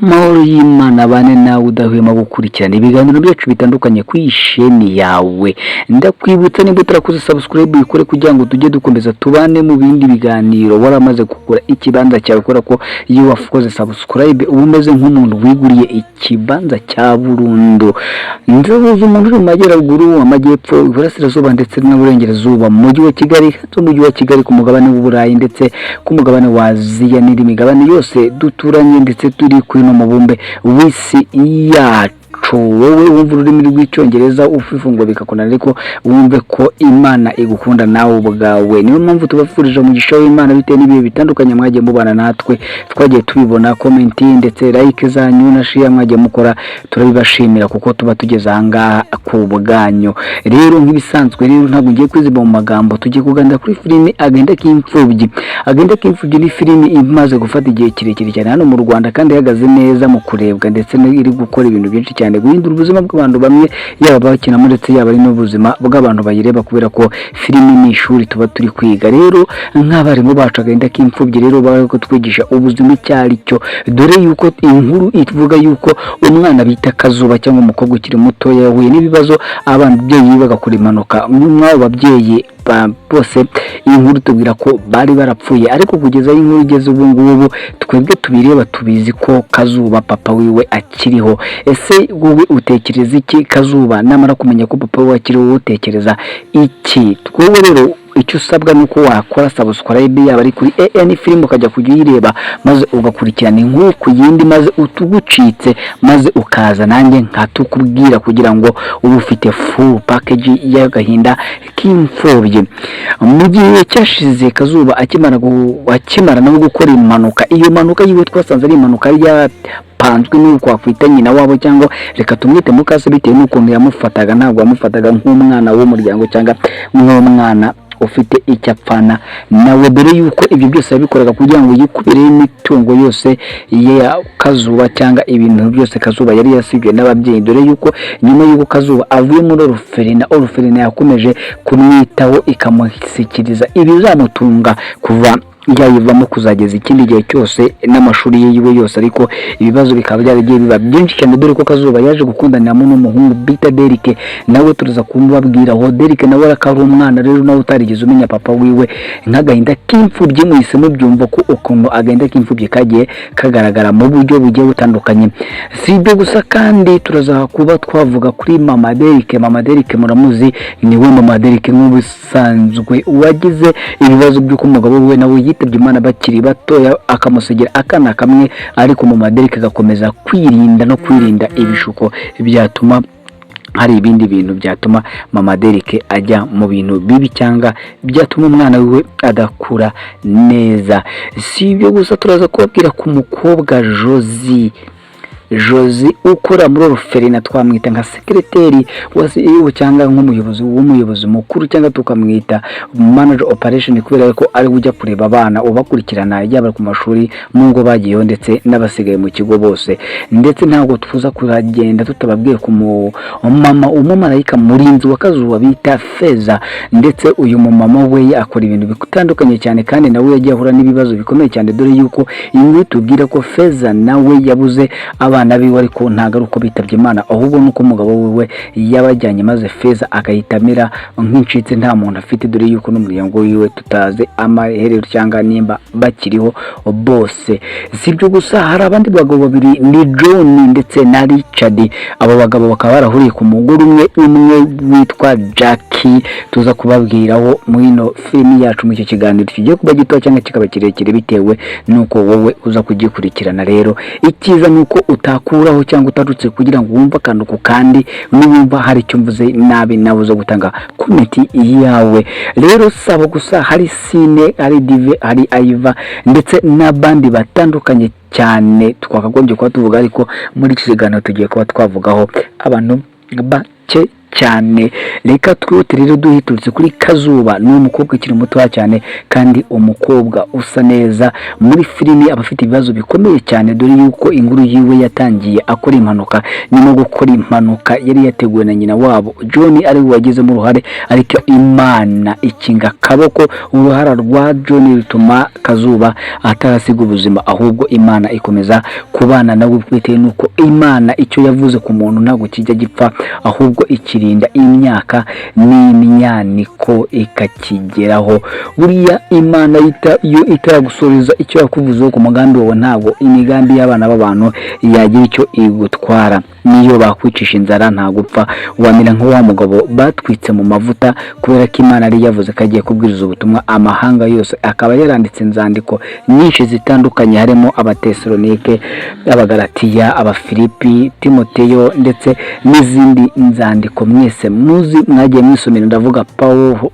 amahoro y'Imana bane nawe udahwema gukurikirana ibiganiro byacu bitandukanye ku isheni yawe. Ndakwibutsa niba utarakoze subscribe ikore kugira ngo tujye dukomeza tubane mu bindi biganiro. Waramaze kugura ikibanza cyawe ukora ko iyo wakoze subscribe uba umeze nk'umuntu wiguriye ikibanza cya burundu. Nzabuze umuntu uri mu majyaruguru, amajyepfo, iburasirazuba ndetse n'uburengerazuba mu mujyi wa Kigali, mu mujyi wa Kigali ku mugabane w'Uburayi ndetse ku mugabane wa Aziya n'indi migabane yose duturanye ndetse turi kuri no mubumbe w'isi yacu. Wowe wumva ururimi rw'icyongereza ufifungwa bikakunanira ariko wumve ko Imana igukunda nawe ubwawe. Niyo mpamvu tubafurije umugisha w'Imana bitewe n'ibihe bitandukanye mwagiye mubana natwe, twagiye tubibona comment ndetse like zanyu na share mwagiye mukora, turabibashimira kuko tuba tugeze ahangaha ku bwanyu. Rero nk'ibisanzwe rero ntabwo ngiye kwiziba mu magambo, tugiye kuganira kuri filime Agenda k'imfubyi. Agenda k'imfubyi ni filime imaze gufata igihe kirekire cyane hano mu Rwanda kandi ihagaze neza mu kurebwa ndetse iri gukora ibintu byinshi cyane guhindura ubuzima bw'abantu bamwe, yaba bakinamo ndetse yaba ari n'ubuzima bw'abantu bayireba, kubera ko filime ni ishuri tuba turi kwiga. Rero nk'abarimu bacu Agenda k'imfubyi rero bari ko twigisha ubuzima icyari cyo, dore yuko inkuru ivuga yuko umwana bita Kazuba cyangwa umukobwa ukiri muto yahuye n'ibibazo, ababyeyi bagakora impanuka. Mw'abo babyeyi bose inkuru tubwira ko bari barapfuye, ariko kugeza inkuru igeze ubu ngubu twebwe tubireba tubizi ko Kazuba papa wiwe akiriho. Ese wowe utekereza iki? Kazuba namara kumenya ko papa we akiriho utekereza iki? Twebwe rero icyo usabwa nuko wakora subscribe yaba ari kuri AN Film ukajya kujya uyireba maze ugakurikirana inkuru ku yindi maze utugucitse maze ukaza nanjye nkatukubwira kugira ngo ube ufite full package y'Agenda k'imfubyi. Mu gihe cyashize Kazuba akimara no gukora impanuka, iyo mpanuka yiwe twasanze ari impanuka panzwe n'uko wakwita nyina wabo cyangwa reka tumwite mukase bitewe n'ukuntu yamufataga. Ntabwo yamufataga nk'umwana w'umuryango cyangwa nk'umwana ufite icyapfana nawe, dore yuko ibyo byose yabikoraga kugira ngo yikubire imitungo yose ya Kazuba cyangwa ibintu byose Kazuba yari yasigaye n'ababyeyi, dore yuko nyuma y'uko Kazuba avuye muri Orpheline yakomeje kumwitaho ikamushyikiriza ibizamutunga kuva yayivamo kuzageza ikindi gihe cyose n'amashuri yiwe yose. Ariko ibibazo bikaba byaragiye biba byinshi cyane, dore ko Kazuba yaje gukundaniramo n'umuhungu bita Derike, nawe turuza kumubabwira aho Derike nawe akari umwana rero nawe utarigeze umenya papa wiwe. Nk'Agenda k'imfubyi muhise mubyumva ko ukuntu Agenda k'imfubyi kagiye kagaragara mu buryo bugiye butandukanye. Si ibyo gusa kandi turaza kuba twavuga kuri Mama Derike. Mama Derike muramuzi, niwe Mama Derike nk'ubusanzwe wagize ibibazo by'uko umugabo we nawe yitabye Imana bakiri batoya akamusegera akana kamwe, ariko Mama Derike agakomeza kwirinda ibishuko byatuma hari ibindi bintu byatuma Mama Derike ajya mu bintu bibi cyangwa byatuma umwana we adakura neza. Si ibyo gusa turaza kubabwira ku mukobwa Josie ukora muri Orpheline, twamwita nka secretary cyangwa nk'umuyobozi mukuru cyangwa tukamwita manager operation, kubera ko ari ujya kureba abana ubakurikirana yaba ku mashuri mu ngo bagiyeho ndetse n'abasigaye mu kigo bose. Ndetse ntabwo tufuza kuragenda tutababwiye ku mama umumarayika murinzi wa Kazuba bita Feza, ndetse uyu mumama we akora ibintu bitandukanye cyane kandi nawe yagiye ahura n'ibibazo bikomeye cyane, dore yuko inkuru tubwira ko Feza nawe yabuze abana biwe, ariko ntago ari uko bitabye Imana ahubwo nuko umugabo wiwe yabajyanye maze Feza akayitamira nk'incitse nta muntu afite, dore yuko n'umuryango wiwe tutaze amaherero cyangwa nimba bakiriho bose. Si ibyo gusa hari abandi bagabo babiri ni John ndetse na Richard. Abo bagabo bakaba barahuriye ku mugore umwe witwa Jackie, tuza kubabwiraho muri ino filime yacu mu icyo kiganiro kigiye kuba gito cyangwa kikaba kirekire bitewe nuko wowe uza kugikurikirana. Rero ikiza nuko utakuraho cyangwa utarutse kugira ngo wumve akantu ku kandi, niwumva hari icyo mvuze nabi nabuze gutanga comment yawe. Rero saba gusa hari Sine, hari Dive, hari Aiva ndetse n'abandi batandukanye cyane twakagombye kuba tuvuga, ariko muri iki kiganiro tugiye kuba twavugaho abantu bake cyane. Reka twihute rero duhiturutse kuri Kazuba. Ni umukobwa ukiri mutoya cyane kandi umukobwa usa neza. Muri filimi abafite ibibazo bikomeye cyane, dore yuko inkuru yiwe yatangiye akora impanuka. Nyuma gukora impanuka yari yateguwe na nyina wabo John, ari we wagizemo uruhare, ariko Imana ikinga akaboko. Uruhara rwa John rutuma Kazuba atarasiga ubuzima, ahubwo Imana ikomeza kubana nawe bitewe nuko Imana icyo yavuze ku muntu ntabwo kijya gipfa, ahubwo ikirinda imyaka n'imyaniko ikakigeraho. Buriya Imana iyo itaragusoreza icyo yakuvuzeho ku mugambi wawe, ntabwo imigambi y'abana b'abantu yagira icyo igutwara. Niyo bakwicisha inzara nta gupfa, wamera nk'uwa mugabo batwitse mu mavuta, kubera ko Imana yari yavuze ko agiye kubwiriza ubutumwa amahanga yose. Akaba yaranditse inzandiko nyinshi zitandukanye, harimo Abatesalonike, Abagalatiya, Abafilipi, Timoteyo ndetse n'izindi nzandiko mwese muzi mwagiye mwisomera. Ndavuga Pawulo,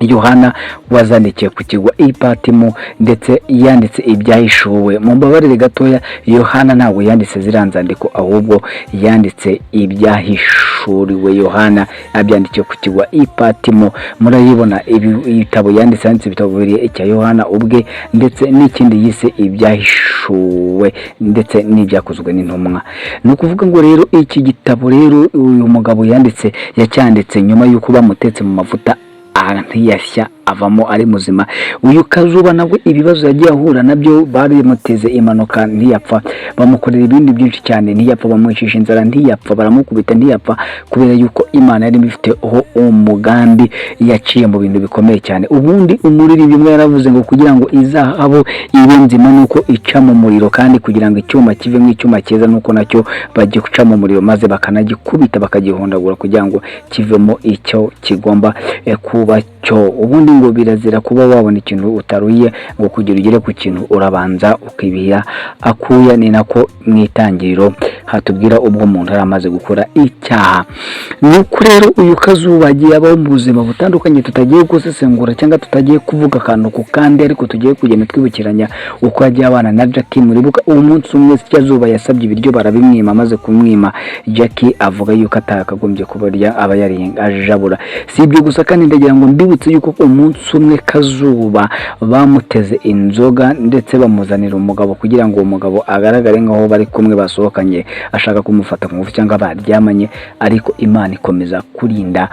Yohana wazandikiye ku kigwa Ipatimo, ndetse yanditse ibyahishuwe. Mu mbabarire gatoya, Yohana ntabwo yanditse ziranzandiko, ahubwo yanditse ibyahishuriwe. Yohana abyandikiye ku kigwa Ipatimo. Murayibona ibitabo yanditse ibitabo bibiri, icya Yohana ubwe ndetse n'ikindi yise ibyahishuwe ndetse n'ibyakozwe n'intumwa. Ni ukuvuga ngo rero iki gitabo rero uyu mugabo yanditse yacyanditse nyuma y'uko bamutetse mu mavuta ntiyashya avamo ari muzima. Uyu Kazuba nabwo ibibazo yagiye ahura nabyo, barimuteze impanuka ntiyapfa, bamukorera ibindi byinshi cyane ntiyapfa, bamwicisha inzara ntiyapfa, baramukubita ntiyapfa, kubera yuko Imana yari ifiteho umugambi yaciye mu bintu bikomeye cyane. Ubundi umuririmbyi umwe yaravuze ngo kugira ngo izahabu ibe nzima nuko ica mu muriro, kandi kugira ngo icyuma kive nk'icyuma cyiza nuko nacyo bagiye guca mu muriro, maze bakanagikubita bakagihondagura kugira ngo kivemo icyo kigomba kuba cyo. Ubundi ngo birazira kuba wabona ikintu utaruye, ngo kugira ugere ku kintu urabanza ukibira akuya. Ni nako mwitangiriro hatubwira ubwo umuntu aramaze gukora icyaha. Nuko rero uyu Kazuba agiye abaho mu buzima butandukanye, tutagiye gusesengura cyangwa tutagiye kuvuga akantu ku kandi, ariko tugiye kugenda twibukiranya uko yagiye abana na Jackie. Muribuka umunsi umwe Kazuba yasabye ibiryo barabimwima, maze kumwima Jackie avuga yuko atakagombye kubarya, aba yarijabura. Si ibyo gusa kandi ndagira ngo mbibutse yuko umunsi umwe Kazuba bamuteze inzoga ndetse bamuzanira umugabo kugira ngo uwo mugabo agaragare nkaho bari kumwe basohokanye, ashaka kumufata ku ngufu cyangwa baryamanye, ariko Imana ikomeza kurinda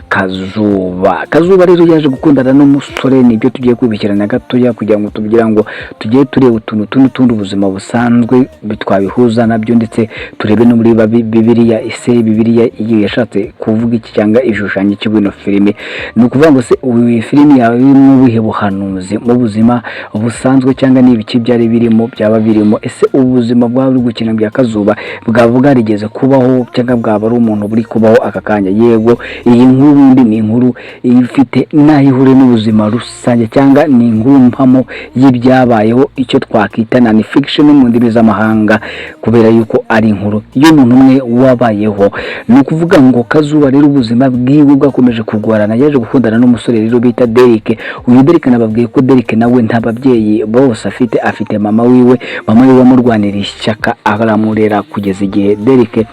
Kazuba. Kazuba rero yaje gukundana n'umusore, nibyo tugiye kubikirana gatoya kugira ngo tugira ngo tugiye tureba utuntu ubuzima busanzwe bitwabihuza nabyo, ndetse turebe no muri Bibiliya. Ese Bibiliya yashatse kuvuga iki cyangwa ishushanyo cy'ibino filime? Ni ukuvuga ngo se uyu filimi yawe irimo ubuhe buhanuzi mu buzima busanzwe, cyangwa n'ibiki byari birimo byaba birimo? Ese ubuzima bwawe buri gukina bya Kazuba bwaba bwarigeze kubaho, cyangwa bwaba ari umuntu buri kubaho aka kanya? Yego, iyi nkuru ndi ni inkuru ifite naho ihure n'ubuzima rusange, cyangwa ni inkuru mpamo y'ibyabayeho, icyo twakwita na fiction mu ndimi z'amahanga, kubera yuko ari inkuru y'umuntu umwe wabayeho. Ni ukuvuga ngo Kazuba rero ubuzima bwiwe bwakomeje kugorana. Yaje gukundana n'umusore rero bita Derek. Uyu Derek nababwiye ko Derek nawe nta babyeyi bose afite mama wiwe wamurwanira ishyaka aramurera kugeza igihe Derek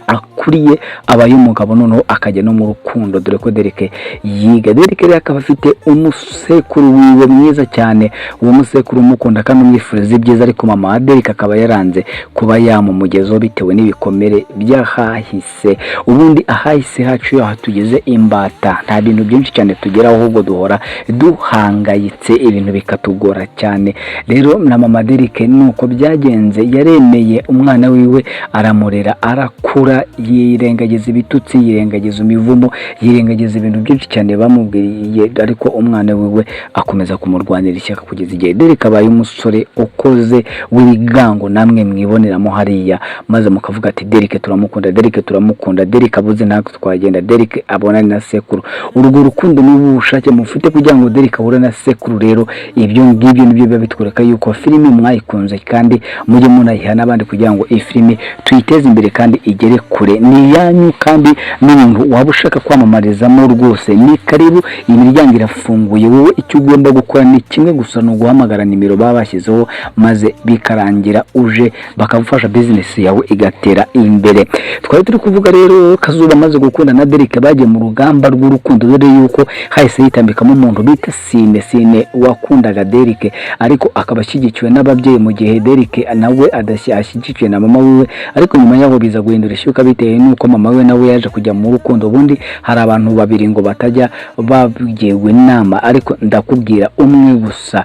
akuriye abaye umugabo, noneho akajya no mu rukundo, dore ko Derek yiga. Derek rero akaba afite umusekuru wiwe mwiza cyane, uwo musekuru umukunda kandi umwifuriza ibyiza, ariko mama wa Derek akaba yaranze kuba yamumugezaho bitewe n'ibikomere by'ahahise. Ubundi ahahise hacu yaho tugeze imbata, nta bintu byinshi cyane tugeraho, ahubwo duhora duhangayitse, ibintu bikatugora cyane. Rero na mama Derek nuko byagenze, yaremeye umwana wiwe aramurera, arakura, yirengagiza ibitutsi, yirengagiza imivumo, yirengagiza ibintu byinshi cyane bamubwiye, ariko umwana wiwe akomeza kumurwanira ishyaka kugeza igihe Derek abaye umusore ukoze w'ibigango, namwe mwiboneramo hariya, maze mukavuga ati Derek turamukunda, Derek turamukunda, Derek abuze ntabwo twagenda, Derek abonana na sekuru. Urwo rukundo n'ubushake mufite kugira ngo Derek ahure na sekuru, rero ibyo ngibyo nibyo biba bitwereka yuko filimi mwayikunze, kandi mujye munayiha n'abandi kugira ngo iyi filimi tuyiteze imbere kandi igere kure ni yanyu, kandi n'umuntu waba ushaka kwamamarizamo rwose ni karibu, imiryango irafunguye. Wowe icyo ugomba gukora ni kimwe gusa, no guhamagara nimero baba bashyizeho maze bikarangira uje bakagufasha business yawe igatera imbere. Twari turi kuvuga rero Kazuba amaze gukunda na Derek bagiye mu rugamba rw'urukundo, dore yuko hahise yitambikamo umuntu bita Sine wakundaga Derek ariko akaba ashyigikiwe n'ababyeyi, mu gihe Derek nawe ashyigikiwe na mama wiwe, ariko nyuma yaho biza guhindura ishyuka bitewe n'uko mama we nawe yaje kujya mu rukundo. Ubundi hari abantu babiri ngo batajya babyewe inama, ariko ndakubwira umwe gusa.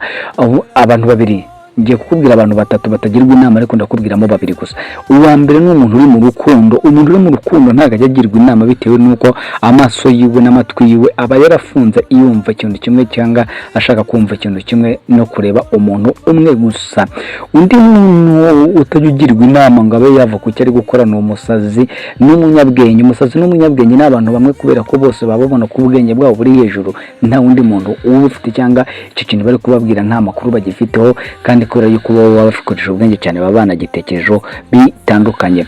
Abantu babiri, ngiye kukubwira abantu batatu batagirwa inama, ariko ndakubwiramo babiri gusa. Uwa mbere ni umuntu uri mu rukundo. Umuntu uri mu rukundo ntabwo ajya agirwa inama bitewe n'uko amaso yiwe n'amatwi yiwe aba yarafunze yumva ikintu kimwe, cyangwa ashaka kumva ikintu kimwe no kureba umuntu umwe gusa. Undi muntu utajya ugirwa inama ngo abe yava ku cyo ari gukora ni umusazi n'umunyabwenge. Umusazi n'umunyabwenge ni abantu bamwe, kubera ko bose baba babona ko ubwenge bwabo buri hejuru, nta wundi muntu uba ufite, cyangwa icyo kintu bari kubabwira nta makuru bagifiteho, kandi kubera yuko baba bafikoresha ubwenge cyane baba banagitekerejeho bitandukanye.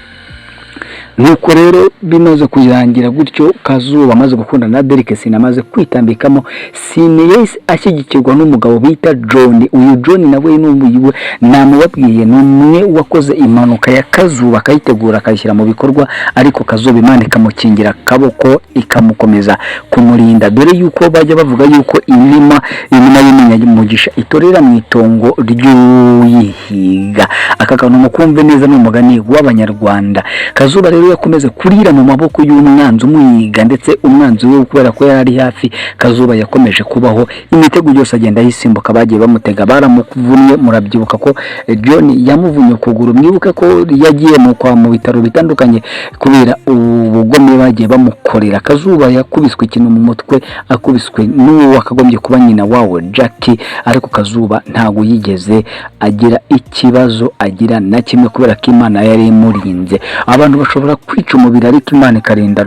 Nuko rero bimaze kurangira gutyo, Kazuba amaze gukunda na Derek, Sine amaze kwitambikamo. Sine yese ashyigikirwa n'umugabo bita John. Uyu John nawe n'umuyiwe namubabwiye, n'umwe wakoze impanuka ya Kazuba akayitegura akayishyira mu bikorwa, ariko Kazuba Imana ikamukingira akaboko ikamukomeza kumurinda, dore yuko bajya bavuga yuko inima y'umunyamugisha itorera mu itongo ry'uyihiga. Aka kantu mukumve neza n'umugani w'Abanyarwanda. Kazuba rero yakomeze kurira mu maboko y'umwanzi umuyiga, ndetse umwanzi we kubera ko yari hafi, Kazuba yakomeje kubaho. Imitego yose agenda yisimbuka, bagiye bamutega baramuvunye. Murabyibuka ko John yamuvunye ukuguru, mwibuke ko yagiye mu bitaro bitandukanye kubera ubugome bagiye bamukorera. Kazuba yakubiswe ikintu mu mutwe, akubiswe n'uwo wakagombye kuba nyina wawe Jackie, ariko Kazuba ntago yigeze agira ikibazo agira na kimwe, kubera ko Imana yari imurinze. Abantu bashobora kwica umubiri, ariko Imana ikarinda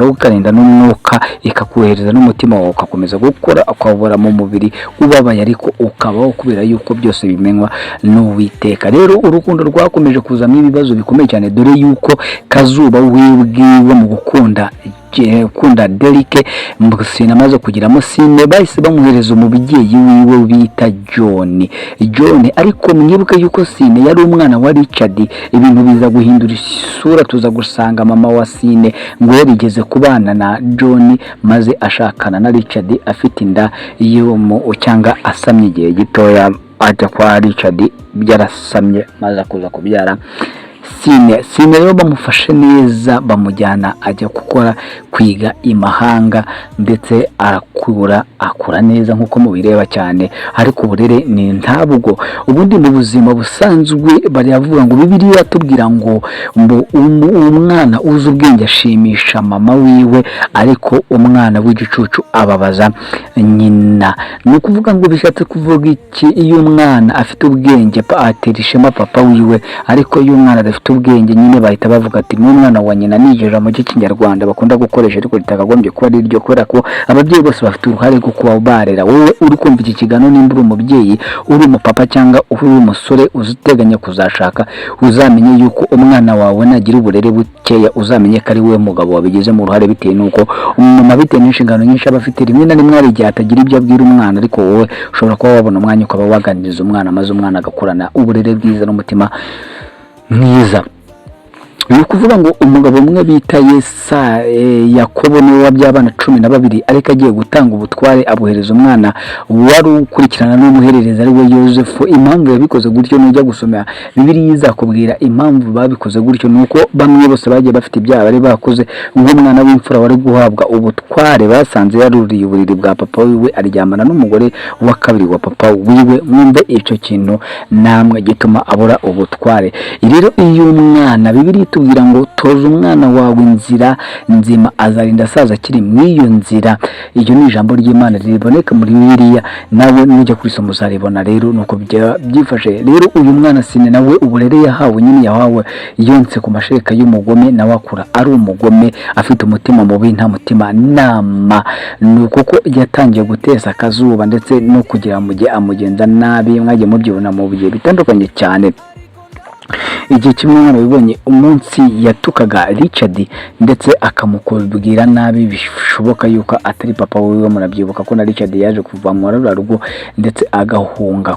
n'umwuka, ikakuhereza n'umutima wawe ugakomeza gukora, ukabura mu mubiri ubabaye, ariko ukabaho, kubera yuko byose bimenywa n'Uwiteka. Rero urukundo rwakomeje kuzamo ibibazo bikomeye cyane, dore yuko Kazuba wibwiwe mu gukunda Derek, Sine amaze kugiramo Sine bahise bamuhereza umubyeyi wiwe bita John. Ariko mwibuke yuko Sine yari umwana wa Richard. Ibintu biza guhindura isura, tuza gusanga mama wa Sine ngo yarigeze kubana na John, maze ashakana na Richard afite inda cyangwa asamye igihe gitoya, ajya kwa Richard byarasamye, maze kuza kubyara Sine rero bamufashe neza, bamujyana ajya kwiga imahanga, ndetse akura neza nk'uko mubireba cyane, ariko uburere ni ntabwo. Ubundi mu buzima busanzwe baravuga ngo Bibiliya tubwira ngo umwana uzi ubwenge ashimisha mama wiwe, ariko umwana w'igicucu ababaza nyina. Ni ukuvuga ngo bishatse kuvuga iki? Iyo umwana afite ubwenge atera ishema papa wiwe, ariko iyo umwana adafite ubwenge nyine bahita bavuga ati n'umwana wa nyina. Nijera mu Kinyarwanda bakunda gukoresha, ariko litakagombye kuba ari ryo, kubera ko ababyeyi bose bafite uruhare rwo kuba barera. Wowe uri kumva iki kiganiro, nimba uri umubyeyi, uri umupapa, cyangwa uri umusore uziteganya kuzashaka, uzamenye yuko umwana wawe nagira uburere bukeya, uzamenye ko ari we mugabo wabigize mu ruhare, bitewe n'uko umumama bitewe n'inshingano nyinshi aba afite, rimwe na rimwe hari igihe atagira ibyo abwira umwana, ariko wowe ushobora kuba wabona umwanya ukaba waganiriza umwana, maze umwana agakurana uburere bwiza n'umutima mwiza. Ni ukuvuga ngo umugabo umwe bita Yakobo niwe waby'abana 12, ariko agiye gutanga ubutware abuhereza umwana wari ukurikirana n'umuherereza ari we Yosefu. Impamvu yabikoze gutyo, nujya gusoma Bibiliya izakubwira impamvu babikoze gutyo, nuko bamwe bose bagiye bafite ibyaha bari bakoze. Nk'umwana w'imfura wari guhabwa ubutware, basanze yaruriye uburiri bwa papa wiwe, aryamana n'umugore wa kabiri wa papa wiwe. Mwumve icyo kintu namwe gituma abura ubutware. Rero iyo umwana, Bibiliya tubwira ngo toza umwana wawe inzira nzima, azarinda asaza akiri mw'iyo nzira. Iyo ni ijambo ry'Imana riboneka muri Bibiliya, nawe nujya kurisoma uzaribona. Rero nuko byifashe. Rero uyu mwana Sine nawe uburere yahawe, nyine yahawe yonse ku mashereka y'umugome, nawe akura ari umugome, afite umutima mubi, nta mutima nama. Nuko ko yatangiye guteza Kazuba, ndetse no kugira ngo amugenza nabi. Mwagiye mubyibona mu bihe bitandukanye cyane. igihe kimwe umwana wibonye umunsi yatukaga Richard ndetse akamukubwira nabi bishoboka yuko atari papa wiwe. Murabyibuka ko na Richard yaje kuva mu rugo ndetse agahunga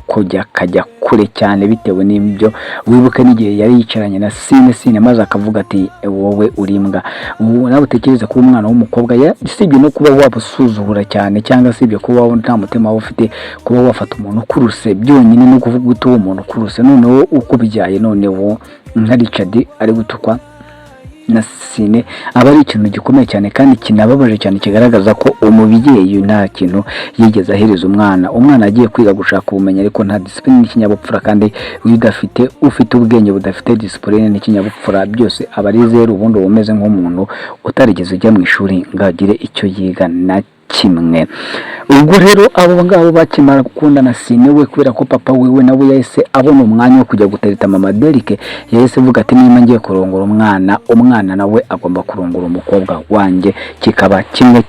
kajya kure cyane bitewe n'ibyo. Wibuke n'igihe yari yicaranye na Sine maze akavuga ati wowe urimbwa. Nawe utekereza ko umwana w'umukobwa sibye no kuba wabusuzugura cyane cyangwa sibye kuba nta mutima ufite, kuba wafata umuntu kuruse byonyine no kuvuga uwo umuntu kuruse, noneho uko bijyaye noneho nka Richard ari gutukwa na Sine aba ari ikintu gikomeye cyane kandi kinababaje cyane, kigaragaza ko umubyeyi nta kintu yigeze ahereza umwana agiye kwiga gushaka ubumenyi ariko nta discipline n'ikinyabupfura, kandi ufite ubwenge budafite discipline n'ikinyabupfura byose aba ari zero, ubundi umeze nk'umuntu utarigeze ujya mu ishuri ngagire icyo yiga na kimwe. Ubwo rero abo ngabo bakimara gukundana Sine we kubera ko papa wiwe nawe yahise abona umwanya wo kujya gutereta mama Derek, yahise avuga ati niba ngiye kurongora umwana nawe agomba kurongora umukobwa wanjye, kikaba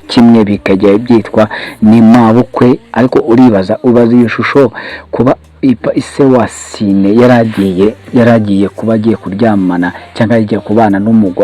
kimwe bikajya byitwa ni mabukwe. Ariko ubaza iyo shusho kuba ise wa Sine yaragiye kuba agiye kuryamana cyangwa agiye kubana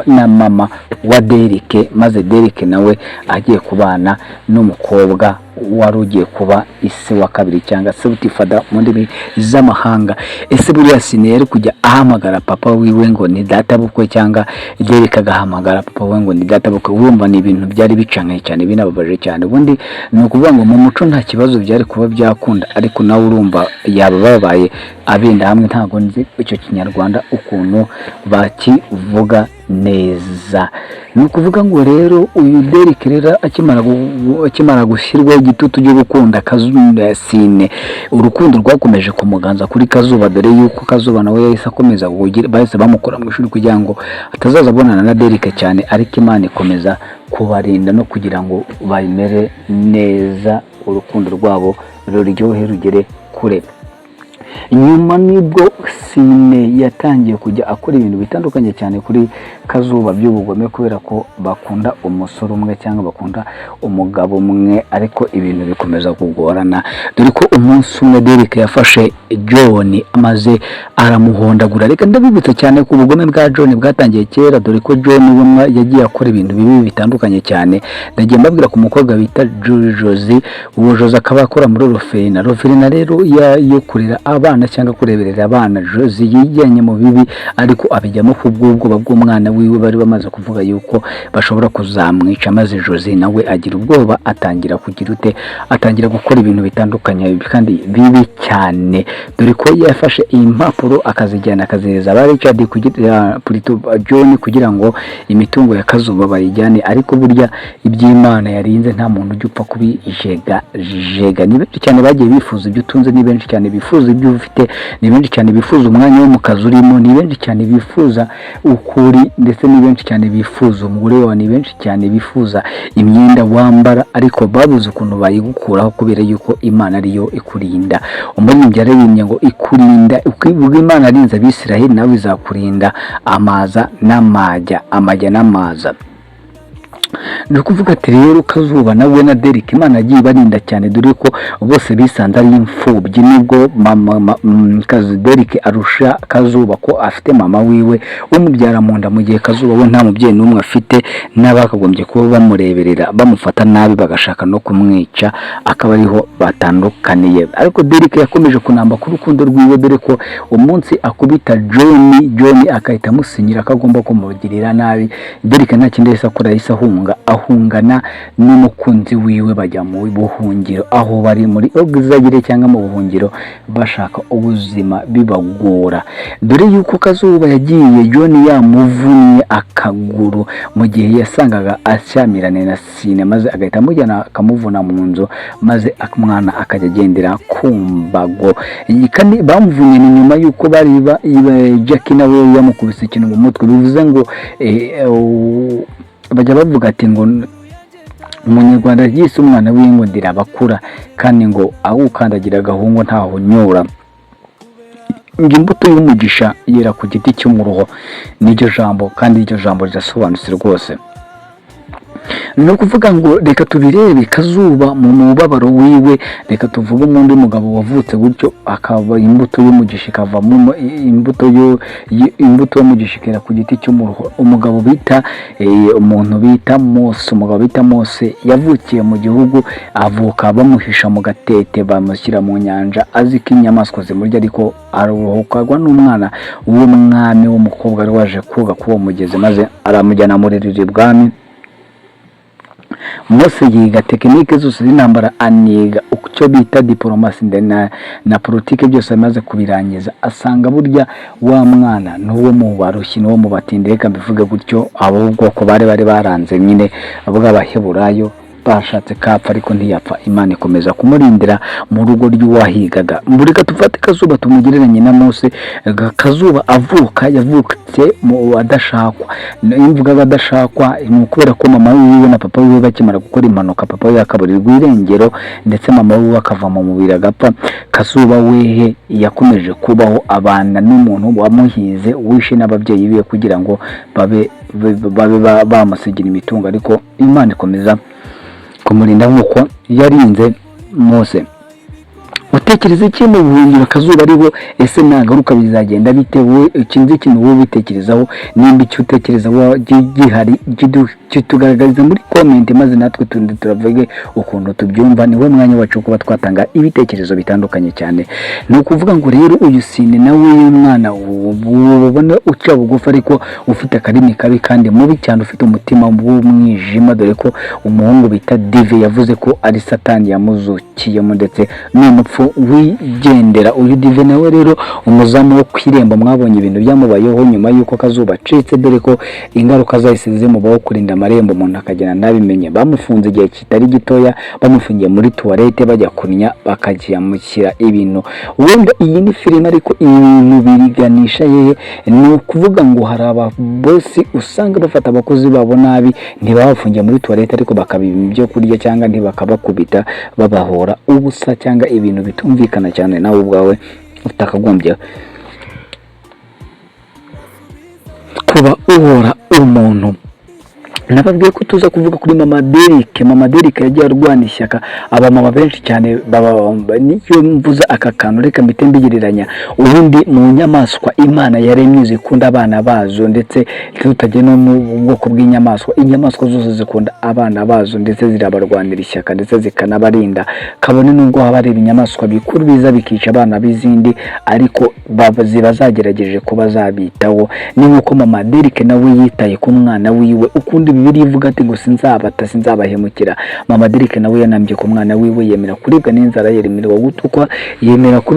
na mama wa Derek, maze Derek nawe agiye kubana n'umukobwa wari ugiye kuba ise wa kabiri cyangwa Stepfather mu ndimi z'amahanga. Ese buriya Sine yari kujya ahamagara papa wiwe ngo ni data bukwe cyangwa Derek agahamagara papa wiwe ngo ni data bukwe? Wumva ni ibintu byari bicanye cyane binababaje cyane. Ubundi ni ukuvuga ngo mu muco nta kibazo byari kuba byakunda, ariko nawe urumva yaba babaye abenda hamwe. Ntago nzi icyo kinyarwanda ukuntu bakivuga neza. Ni ukuvuga ngo rero uyu Derek rero akimara gushyirwaho igitutu cyo gukunda Sine, urukundo rwakomeje kumuganza kuri Kazuba, dore yuko Kazuba nawe yahise akomeza bahise bamukora mu ishuri kugira ngo atazaza abonana na Derek cyane, ariko Imana ikomeza kubarinda no kugira ngo bayimere neza, urukundo rwabo ruryohe rugere kure. Nyuma nibwo Sine yatangiye kujya akora ibintu bitandukanye cyane kuri Kazuba by'ubugome, kubera ko bakunda umusore umwe cyangwa bakunda umugabo umwe, ariko ibintu bikomeza kugorana. Dore ko umunsi umwe Derek yafashe John amaze aramuhondagura. Reka ndabibutsa cyane ko ubugome bwa John bwatangiye kera, dore ko John yagiye akora ibintu bibi bitandukanye cyane. Ndagiye mbabwira ku mukobwa bita Josie, uwo Josie akaba akora muri Roferina rero yo kurera abana cyangwa kureberera abana. Josie yijyanye mu bibi ariko abijyamo kubw'ubwoba bw'umwana wiwe, bari bamaze kuvuga yuko bashobora kuzamwica, maze Josie nawe agira ubwoba atangira gukora ibintu bitandukanye kandi bibi cyane. Dore ko yafashe impapuro akazijyana akazihereza ba Richard kugira John kugira ngo imitungo ya Kazuba bayijyane, ariko burya iby'Imana yarinze nta muntu ujya upfa kubijega. Ni benshi cyane bagiye bifuza ibyo utunze, ni benshi cyane bifuza ibyo ufite, ni benshi cyane bifuza umwanya wo mu kazi urimo, ni benshi cyane bifuza ukuri, ndetse ni benshi cyane bifuza umugore wawe, ni benshi cyane bifuza imyenda wambara, ariko babuze ukuntu bayigukuraho kubera yuko Imana ariyo ikurinda. Umbonye byarabimye ngo ikurinda, ubwo Imana arinze Abisiraheli nawe izakurinda amajya n'amaza. Ni ukuvuga ati rero Kazuba nawe na Derek Imana agiye barinda cyane, dore ko bose bisanze ari imfubyi. Nubwo Derek arusha Kazuba ko afite mama wiwe umubyara mu nda, mu gihe Kazuba we nta mubyeyi n'umwe afite, n'abakagombye kuba bamureberera bamufata nabi bagashaka no kumwica, akaba ariho batandukaniye. Ariko Derek yakomeje kunamba ku rukundo rwiwe, dore ko umunsi akubita John akahita amusinyira akagomba kumugirira nabi. Derek nta kindi yahise akora, yahise ahungana n'umukunzi wiwe bajya mu buhungiro, aho bari muri Oxagire cyangwa mu buhungiro bashaka ubuzima bibagora. Dore yuko Kazuba yagiye John yamuvunnye akaguru mu gihe yasangaga ashyamirane na Sine, maze agahita amujyana akamuvuna mu nzu, maze umwana akajya agendera ku mbago. Kandi bamuvunye ni nyuma yuko bari Jackie nawe yamukubise ikintu mu mutwe. Bivuze ngo bajya bavuga ati ngo umunyarwanda yise umwana w'ingo ndirabakura, kandi ngo aho ukandagira agahungu ntaho nyura. Imbuto y'umugisha yera ku giti cy'umuruho, n'iryo jambo, kandi iryo jambo rirasobanutse rwose. no kuvuga ngo reka tubirebe Kazuba mu mubabaro wiwe, reka tuvuge undi mugabo wavutse gutyo akaba imbuto y'umugisha ikavamo imbuto y'umugisha ikera ku giti cy'umuruho. Umugabo bita umuntu bita Mose, umugabo bita Mose yavukiye mu gihugu, avuka bamuhisha mu gatete bamushyira mu nyanja azi ko inyamaswa zimurya, ariko aruhukagwa n'umwana w'umwami w'umukobwa wari waje koga kuwo mugezi, maze aramujyana muri riri bwami. Mose yiga tekinike zose z'intambara, aniga icyo bita diplomasi na politike, byose amaze kubirangiza asanga burya wa mwana n'uwo mu barushyi n'uwo mu batindi, reka mbivuge gutyo, abo ubwoko bari baranze nyine bw'Abaheburayo bashatse kapfa ariko ntiyapfa, Imana ikomeza kumurindira mu rugo ry'uwahigaga. Mbureka tufate Kazuba tumugereranye na Mose. Kazuba yavutse mu adashakwa. Imvuga adashakwa ni ukubera ko mama wiwe na papa wiwe bakimara gukora impanuka, papa we akaburirwa irengero ndetse mama wiwe akava mu mubiri agapfa. Kazuba wehe yakomeje kubaho abana n'umuntu wamuhize wishe n'ababyeyi biwe kugira ngo babe bamusigira imitungo, ariko Imana ikomeza kumurinda nk'uko yarinze Mose. Utekereza iki mu buhungiro Kazuba ariho? Ese nagaruka bizagenda bitewe ikinzi ikintu wowe bitekerezaho, nimba icyo utekereza gihari kitugaragariza muri comment, maze natwe turavuge ukuntu tubyumva. Niwe mwanya wacu kuba twatanga ibitekerezo bitandukanye cyane. Ni ukuvuga ngo rero uyu Sine nawe y'umwana ubona uca bugufi ariko ufite akarimi kabi kandi mubi cyane, ufite umutima w'umwijima, dore ko umuhungu bita Dive yavuze ko ari Satani yamuzukiyemo ndetse n'umupfu wigendera. Uyu Dive nawe rero umuzamu wo kwiremba, mwabonye ibintu byamubayeho nyuma yuko Kazuba acitse, dore ko ingaruka zahise zimubaho kurinda amarembo umuntu akagena nabimenye. Bamufunze igihe kitari gitoya, bamufungiye muri toilette bajya kunya bakajyamushyira ibintu. Wenda iyi ni filime ariko ibintu biriganisha yehe, ni ukuvuga ngo hari ababosi usanga bafata abakozi babo nabi, ntibabafungiye muri toilette ariko bakabiba ibyo kurya cyangwa ntibakabakubita babahora ubusa cyangwa ibintu bitumvikana cyane nawe ubwawe utakagombye kuba uhora umuntu. Nababwiye ko tuza kuvuga kuri Mama Derrick. Mama Derrick yagiye arwana ishyaka abamama benshi cyane, niyo mvuza aka kantu reka mbite mbigereranya. Ubundi mu nyamaswa Imana yaremye zikunda abana bazo, ndetse tutagiye no mu bwoko bw'inyamaswa, inyamaswa zose zikunda abana bazo ndetse zirabarwanira ishyaka ndetse zikanabarinda. Kabone nubwo haba ari inyamaswa bikuru biza bikica abana bizindi, ariko ziba zagerageje kuba zabitaho. Ni nkuko Mama Derrick nawe yitaye ku mwana wiwe, ukundi Bibiliya ivuga ati ngo sinzabahemukira. Mama Derrick nawe yanambye ku mwana wiwe, yemera kuribwa n'inzara, yemerwa gutukwa, yemera ku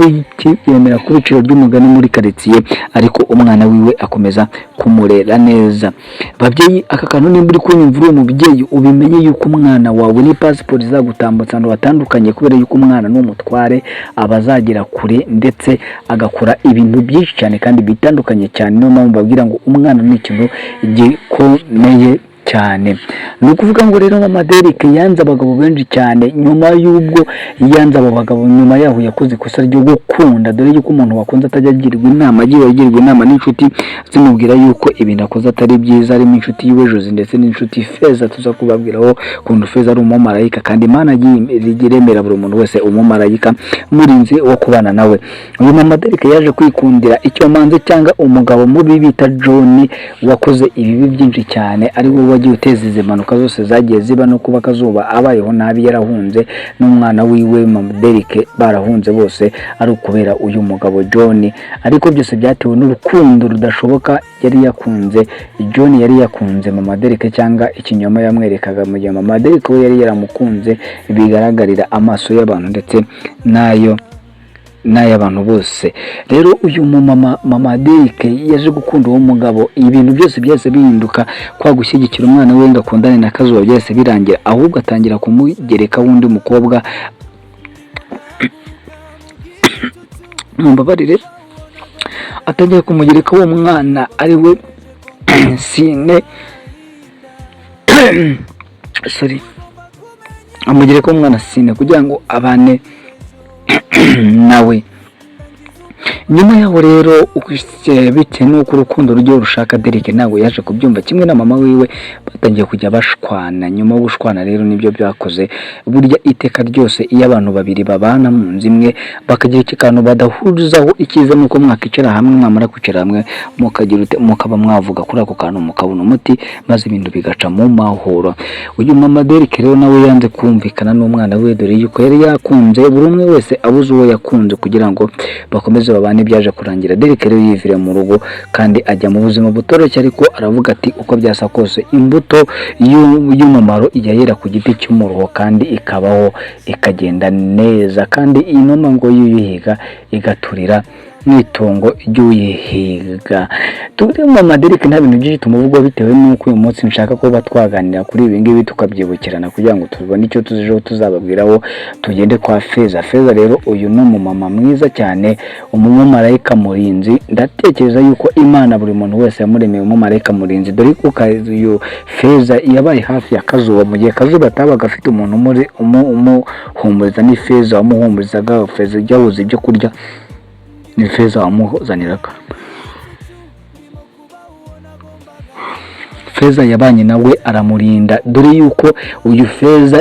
biciro ry'umugani muri karitsiye, ariko umwana wiwe akomeza kumurera neza. Babyeyi, aka kantu nimba uri kunyumva uri umubyeyi, ubimenye yuko umwana wawe ni passport izagutambutsa ahantu hatandukanye, kubera yuko umwana n'umutware abazagera kure ndetse agakora ibintu byinshi cyane kandi bitandukanye cyane. Niyo mpamvu babwira ngo umwana ni ikintu gikomeye cyane. Ni ukuvuga ngo rero Mama Derrick yanze abagabo benshi cyane, nyuma y'ubwo yanze abo bagabo, nyuma yaho yakoze ikosa ryo gukunda, dore yuko umuntu wakunze atajya agirwa inama, agirwa inama n'inshuti zimubwira yuko ibintu akoze atari byiza, arimo inshuti y'Iwejozi ndetse n'inshuti Feza. tuza kubabwiraho kuntu Feza ari umumarayika kandi Imana iremera buri muntu wese umumarayika murinzi wo kubana nawe. Uyu Mama Derrick yaje kwikundira icyo manze cyangwa umugabo mubi bita John wakoze ibibi byinshi cyane, ari we wagiye uteza izi mpanuka zose zagiye ziba no kuba Kazuba abayeho nabi yarahunze n'umwana wiwe Mama Derrick barahunze bose, ari ukubera uyu mugabo John. Ariko byose byatewe n'urukundo rudashoboka yari yakunze John, yari yakunze Mama Derrick cyangwa ikinyoma yamwerekaga mu gihe Mama Derrick we yari yaramukunze bigaragarira amaso y'abantu ndetse n'ay'abantu bose. Rero uyu Mama Derrick yaje gukunda uwo mugabo, ibintu byose byose bihinduka, kwa gushyigikira umwana we ngo akundane na Kazuba byose birangira, ahubwo atangira kumugereka wundi mukobwa. Mumbabarire, atangiye kumugereka uwo mwana ari we Sine amugereka uwo mwana Sine kugira ngo abane nawe. nyuma yaho rero bitewe n'uko urukundo rujya rushaka Derek ntabwo yaje kubyumva kimwe na mama wiwe batangiye kujya bashwana. Nyuma yo gushwana rero nibyo byakoze burya iteka ryose iyo abantu babiri babana mu nzu imwe bakagira ikintu badahurizaho, icyiza nuko mwakicara hamwe, mwamara kwicara hamwe mukaba mwavuga kuri ako kantu mukabona umuti maze ibintu bigaca mu mahoro. Uyu mama Derek rero nawe yanze kumvikana n'umwana we, dore yuko yari yakunze buri umwe wese abuze uwo yakunze kugira ngo bakomeze babane. Byaje kurangira Derek rero yivire mu rugo kandi ajya mu buzima butoroshye, ariko aravuga ati uko byasa kose imbuto y'umumaro ijya yera ku giti cy'umuruho kandi ikabaho ikagenda neza, kandi inoma ngo yuyihiga igaturira mwitongo ry'uyihiga. Turi mama Derek nta bintu byinshi tumuvuga bitewe n'uko uyu munsi nshaka ko batwaganira kuri ibi ngibi tukabyibukirana kugira ngo tubone icyo tuzijeho tuzababwiraho. Tugende kwa Feza. Feza rero uyu ni umumama mwiza cyane, umumarayika murinzi. Ndatekereza yuko Imana buri muntu wese yamuremeye umumarayika murinzi, dore ko uyu Feza yabaye hafi ya Kazuba mu gihe Kazuba atabaga afite umuntu umuhumuriza. ni Feza wamuhumurizaga. Feza yabuze ibyo kurya, ni Feza wamuzaniraga. Feza yabanye nawe aramurinda, dore yuko uyu Feza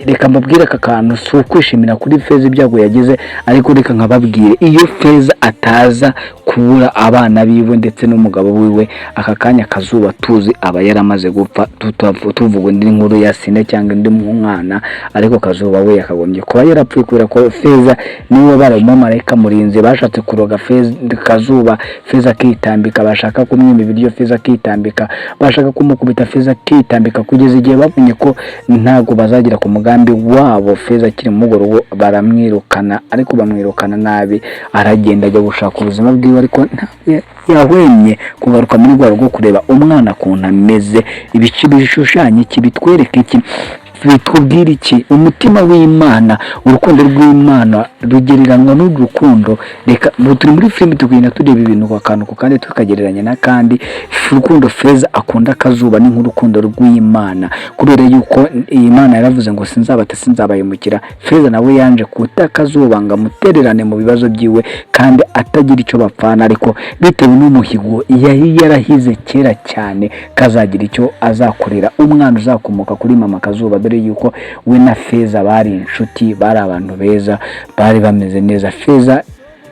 reka mbabwire aka kantu si ukwishimira kuri Feza ibyago yagize, ariko reka nkababwire iyo Feza ataza kubura abana biwe ndetse n'umugabo wiwe aka kanya Kazuba tuzi aba yaramaze gupfa. Tuvuga indi nkuru ya Sine cyangwa indi mwana, ariko Kazuba we yakagombye kuba yarapfuye kubera ko Feza niwe baramumarayika murinzi. Bashatse kuroga Kazuba, Feza akitambika, bashaka kumwima ibiryo Feza akitambika, bashaka kumukubita Feza akitambika, kugeza igihe babonye ko ntago bazagira ku mugambi wabo. Feza akiri mu rugo baramwirukana, ariko bamwirukana nabi, aragenda ajya gushaka ubuzima bwiwe, ariko yahwemye kugaruka muri rwa rugo kureba umwana kuntu ameze. Ibice bishushanya iki, bitwereka iki, bitubwira iki? Umutima w'Imana, urukundo rw'Imana rugereranwa n'urukundo. Reka turi muri filime tugenda tureba ibintu kwa kantu kandi tukagereranya na kandi urukundo Feza akunda Kazuba ni nk'urukundo rw'Imana, kubera yuko Imana yaravuze ngo sinzabayimukira. Feza nawe yanje kuta Kazuba ngo amutererane mu bibazo byiwe kandi atagira icyo bapfana, ariko bitewe n'umuhigo yari yarahize kera cyane kazagira icyo azakorera umwana uzakomoka kuri mama Kazuba, dore yuko we na Feza bari inshuti, bari abantu beza, bari bameze neza. Feza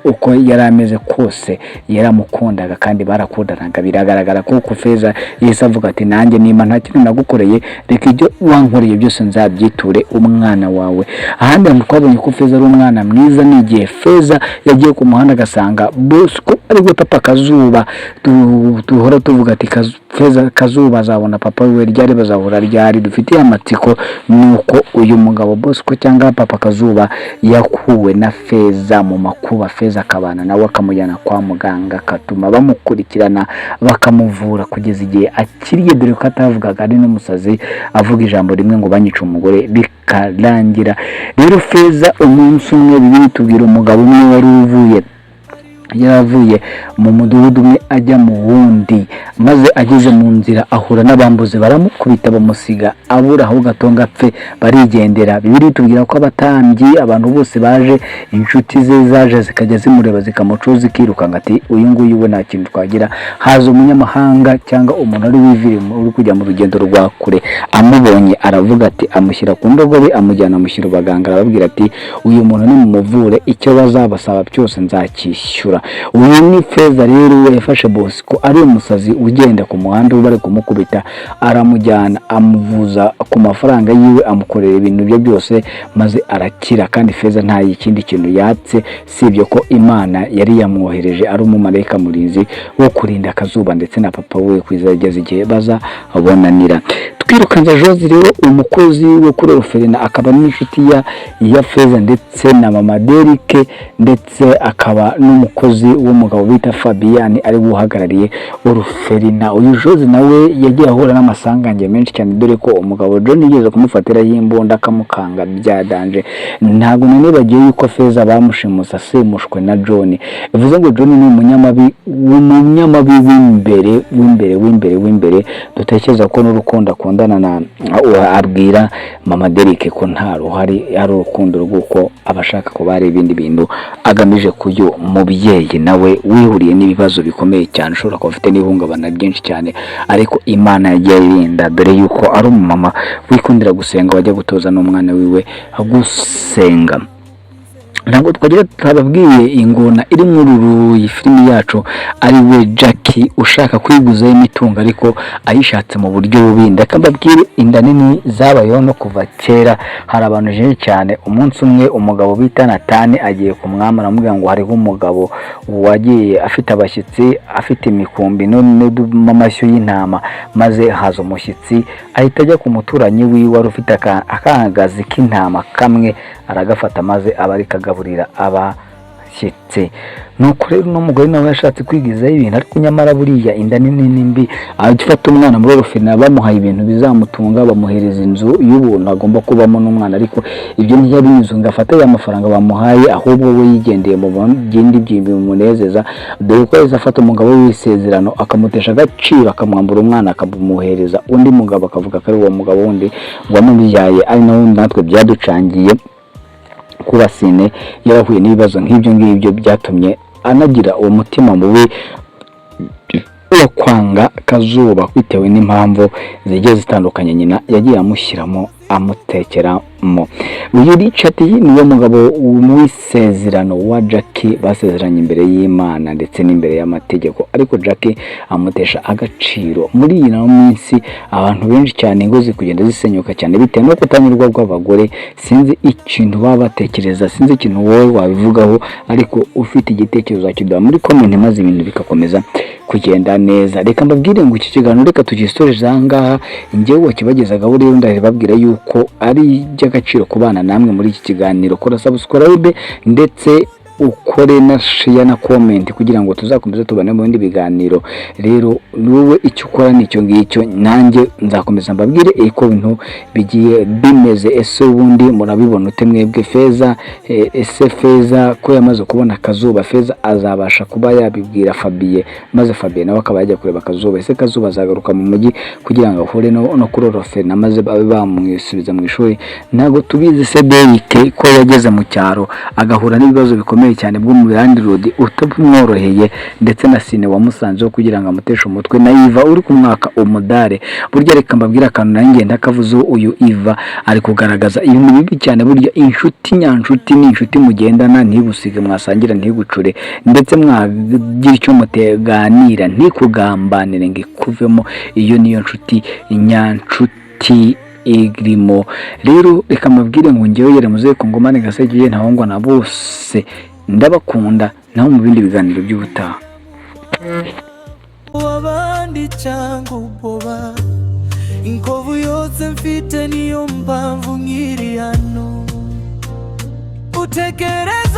uko yari ameze kose yaramukundaga kandi barakundanaga. Biragaragara ko Feza yese avuga ati nanjye nimba nta kintu nagukoreye, reka ibyo wankoreye byose nzabyiture umwana wawe. Ahandi twabonye ko Feza ari umwana mwiza n'igihe Feza yagiye ku muhanda agasanga Bosco ari gutapa Kazuba. Duhora tuvuga ati Feza Kazuba azabona papa we ryari, bazahura ryari. Dufitiye amatsiko nuko uyu mugabo Bosco cyangwa papa Kazuba yakuwe na Feza mu makuba. Feza akabana nawe akamujyana kwa muganga, akatuma bamukurikirana bakamuvura kugeza igihe akiriye, dore ko atavugaga ari n'umusazi, avuga ijambo rimwe ngo banyica umugore bikarangira. Rero Feza umunsi umwe bibiri tubwira umugabo umwe wari yaravuye mu mudugudu umwe ajya mu wundi, maze ageze mu nzira ahura n'abambuzi baramukubita bamusiga abura aho gatonga apfe, barigendera. Bibiri tubwira ko abatambyi abantu bose baje, inshuti ze zaje zikajya zimureba zikamucuza zikirukanga ati uyu nguyu we nta kintu twagira. Haza umunyamahanga cyangwa umuntu ari wivire uri kujya mu rugendo rwa kure, amubonye aravuga ati amushyira ku ndogobe, amujyana amushyira abaganga, arababwira ati uyu muntu ni mumuvure, icyo bazabasaba cyose nzakishyura. Uyu ni Feza rero we yafashe Bosco ari umusazi ugenda ku muhanda bari kumukubita, aramujyana amuvuza ku mafaranga yiwe, amukorera ibintu bye byose maze arakira. Kandi Feza nta ikindi kintu yatse sibyo ko Imana yari yamwohereje ari umumarayika murinzi wo kurinda Kazuba ndetse na papa we kwizageza igihe bazabonanira. Twirukanza Jose rero umukozi wo kuri Ruferina akaba n'inshuti ya Feza ndetse na mama Derek, ndetse akaba n'umukozi w'umugabo bita Fabian ari guhagarariye Ruferina. Uyu Jose nawe yagiye ahura n'amasangange menshi cyane, dore ko umugabo John yigeze kumufatira y'imbunda akamukanga byadanje. Ntabwo none bagiye yuko Feza bamushimusa semushwe na John. Bivuze ngo John ni umunyamabi w'imbere dutekereza ko n'urukundo akunda akundana na abwira mama Derek ko nta ruhari ari urukundo rw'uko abashaka ko bari ibindi bintu agamije kuyo mubyeyi nawe wihuriye n'ibibazo bikomeye cyane, ushobora kuba ufite n'ihungabana ryinshi cyane, ariko Imana yagiye irinda dore yuko ari umumama wikundira gusenga wajya gutoza n'umwana wiwe gusenga. Ntabwo twagira twababwiye ingona iri muri filimi yacu ari we Jackie ushaka kwiguzaho imitungo ariko ayishatse mu buryo bubi. Ndakababwire inda nini zabayeho no kuva kera. Hari abantu jenye cyane, umunsi umwe umugabo bita Natani agiye ku mwami aramubwira ngo hariho umugabo wagiye afite abashyitsi, afite imikumbi n'amashyo y'intama, maze haza umushyitsi ahita ajya ku muturanyi wiwe wari ufite akagazi k'intama kamwe, aragafata maze abari kagaburira abashyitsi. Nuko rero n'umugore nawe yashatse kwigizaho ibintu, ariko nyamara buriya inda nini nimbi. Agifata umwana muri orofina bamuhaye ibintu bizamutunga, bamuhereza inzu y'ubuntu agomba kubamo n'umwana, ariko ibyo ntiyabinyuze ngo afate ya mafaranga bamuhaye, ahubwo we yigendeye mu bindi bimunezeza. Dore ko yahise afata umugabo w'isezerano akamutesha agaciro, akamwambura umwana, akamuhereza undi mugabo, akavuga ko ari uwo mugabo wundi wamubyaye, ari nawe natwe byaducangiye kuba Sine yarahuye n'ibibazo nk'ibyo ngibyo byatumye anagira uwo mutima mubi wo kwanga Kazuba bitewe n'impamvu zigiye zitandukanye nyina yagiye amushyiramo amutekeramo. Uyu Richard niwe mugabo w'isezerano wa Jackie basezeranye imbere y'Imana ndetse n'imbere y'amategeko, ariko Jackie amutesha agaciro. Muri iyi minsi abantu benshi cyane ingo zikugenda zisenyuka cyane bitewe no kutanyurwa rw'abagore. Sinzi ikintu baba batekereza, sinzi ikintu wowe wabivugaho, ariko ufite igitekerezo akiduha muri comment maze ibintu bikakomeza kugenda neza. Reka mbabwire ngo iki kiganiro reka tugisoreje ahangaha, njyewe wakibagezagaho rero ndababwira yuko ari by'agaciro kubana namwe muri iki kiganiro. Kora subscribe ndetse ukore na share na comment kugira ngo tuzakomeze tubane mu bindi biganiro. Rero wowe icyo ukora nicyo ngicyo, nanjye nzakomeza mbabwire iko bintu bigiye bimeze. Ese ubundi murabibona ute mwebwe? Feza ese Feza ko yamaze kubona Kazuba, Feza azabasha kuba yabibwira Fabien, maze Fabien nawe akaba yajya kureba Kazuba? Ese Kazuba azagaruka mu mujyi kugira ngo ahure no kurorofe na maze babe bamwisubiza mu ishuri? Ntago tubizi. Se Derek ko yageze mu cyaro agahura n'ibibazo bikomeye cyane bwo mu Randi Road utamworoheye, ndetse na Sine wamusanzeho kugira ngo amuteshe umutwe, na Iva uri ku mwaka umudare. Burya reka mbabwira akantu nanjye ndakavuzo, uyu Iva ari kugaragaza ibintu bibi cyane. Burya inshuti nyanshuti ni inshuti mugendana, ntigusige, mwasangira ntigucure, ndetse mwagira icyo muteganira ntikugambanire ngo ikuvemo. Iyo niyo nshuti nyanshuti igrimo. Rero reka mbabwire ngo njyewe yere muze ko ngomane gasegiye ntahongwa na bose, ndabakunda naho mu bindi biganiro by'ubutaha. Wabandi cyangwa uboba inkovu yose mfite niyo mpamvu nkiri hano utekereza